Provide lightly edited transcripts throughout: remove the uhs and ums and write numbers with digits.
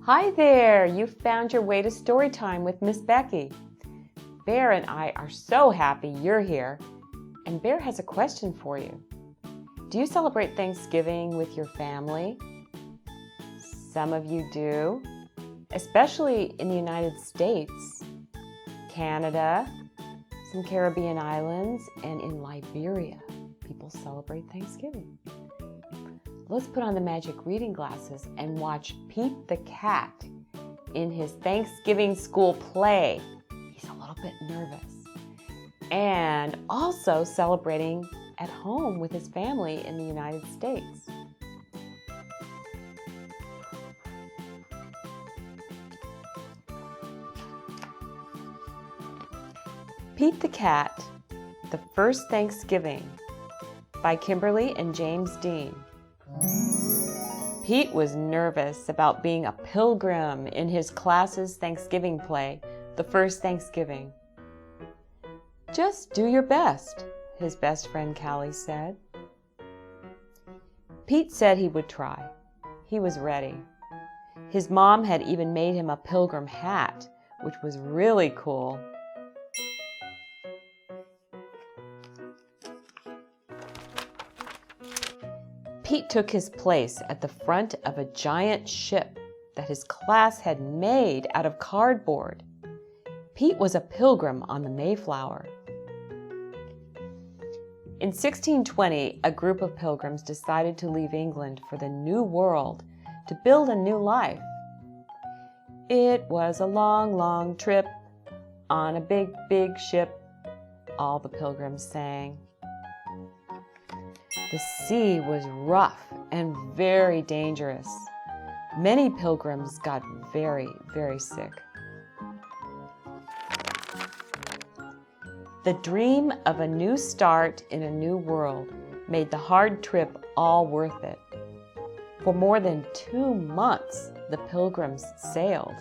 Hi there! You found your way to Storytime with Miss Becky. Bear and I are so happy you're here. And Bear has a question for you. Do you celebrate Thanksgiving with your family? Some of you do, especially in the United States, Canada, some Caribbean islands, and in Liberia, people celebrate Thanksgiving. Let's put on the magic reading glasses and watch Pete the cat in his Thanksgiving school play. He's a little bit nervous. And also celebrating at home with his family in the United States. Pete the Cat, The First Thanksgiving by Kimberly and James Dean. Pete was nervous about being a pilgrim in his class's Thanksgiving play, The First Thanksgiving. Just do your best, his best friend Callie said. Pete said he would try. He was ready. His mom had even made him a pilgrim hat, which was really cool. Pete took his place at the front of a giant ship that his class had made out of cardboard. Pete was a pilgrim on the Mayflower. In 1620, a group of pilgrims decided to leave England for the New World to build a new life. It was a long, long trip on a big, big ship, all the pilgrims sang. The sea was rough and very dangerous. Many pilgrims got very, very sick. The dream of a new start in a new world made the hard trip all worth it. For more than 2 months, the pilgrims sailed.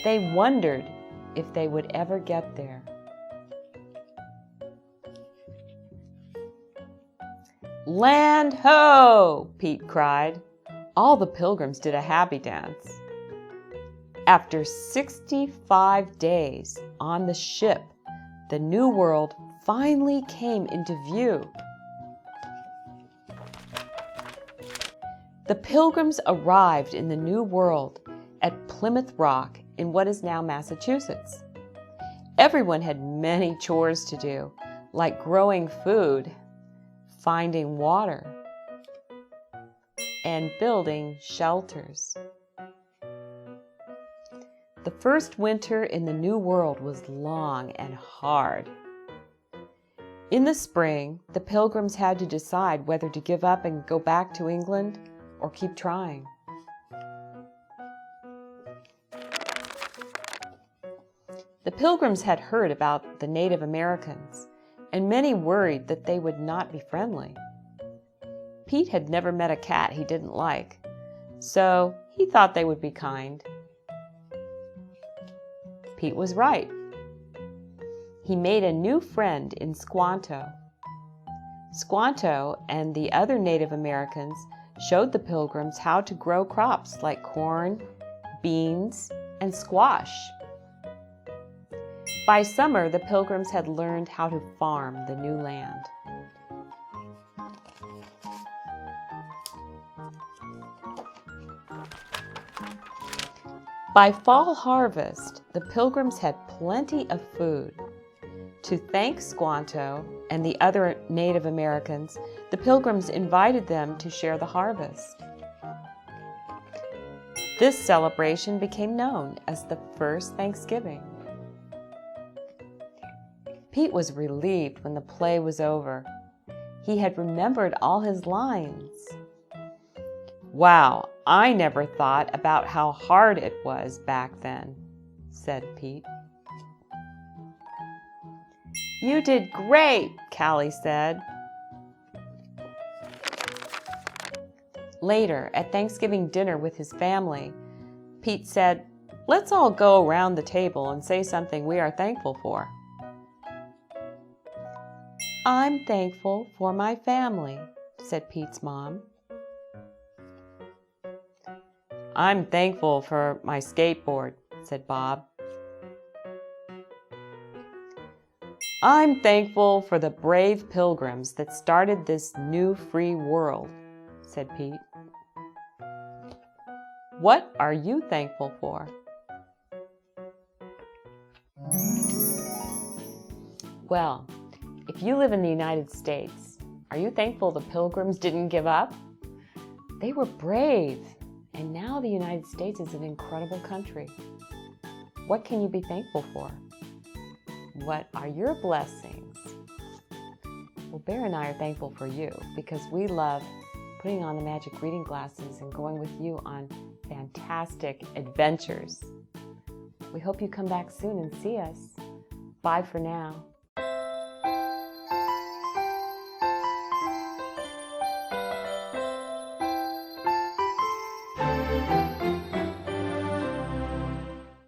They wondered if they would ever get there. "Land ho!" Pete cried. All the pilgrims did a happy dance. After 65 days on the ship, the New World finally came into view. The pilgrims arrived in the New World at Plymouth Rock in what is now Massachusetts. Everyone had many chores to do, like growing food, finding water, and building shelters. The first winter in the New World was long and hard. In the spring, the pilgrims had to decide whether to give up and go back to England or keep trying. The pilgrims had heard about the Native Americans, and many worried that they would not be friendly. Pete had never met a cat he didn't like, so he thought they would be kind. Pete was right. He made a new friend in Squanto. Squanto and the other Native Americans showed the pilgrims how to grow crops like corn, beans, and squash. By summer, the pilgrims had learned how to farm the new land. By fall harvest, the pilgrims had plenty of food. To thank Squanto and the other Native Americans, the pilgrims invited them to share the harvest. This celebration became known as the First Thanksgiving. Pete was relieved when the play was over. He had remembered all his lines. "Wow, I never thought about how hard it was back then," said Pete. "You did great," Callie said. Later, at Thanksgiving dinner with his family, Pete said, "Let's all go around the table and say something we are thankful for." "I'm thankful for my family," said Pete's mom. I'm thankful for my skateboard, said Bob. I'm thankful for the brave pilgrims that started this new free world, said Pete. What are you thankful for? Well, if you live in the United States, are you thankful the pilgrims didn't give up? They were brave, and now the United States is an incredible country. What can you be thankful for? What are your blessings? Well, Bear and I are thankful for you because we love putting on the magic reading glasses and going with you on fantastic adventures. We hope you come back soon and see us. Bye for now.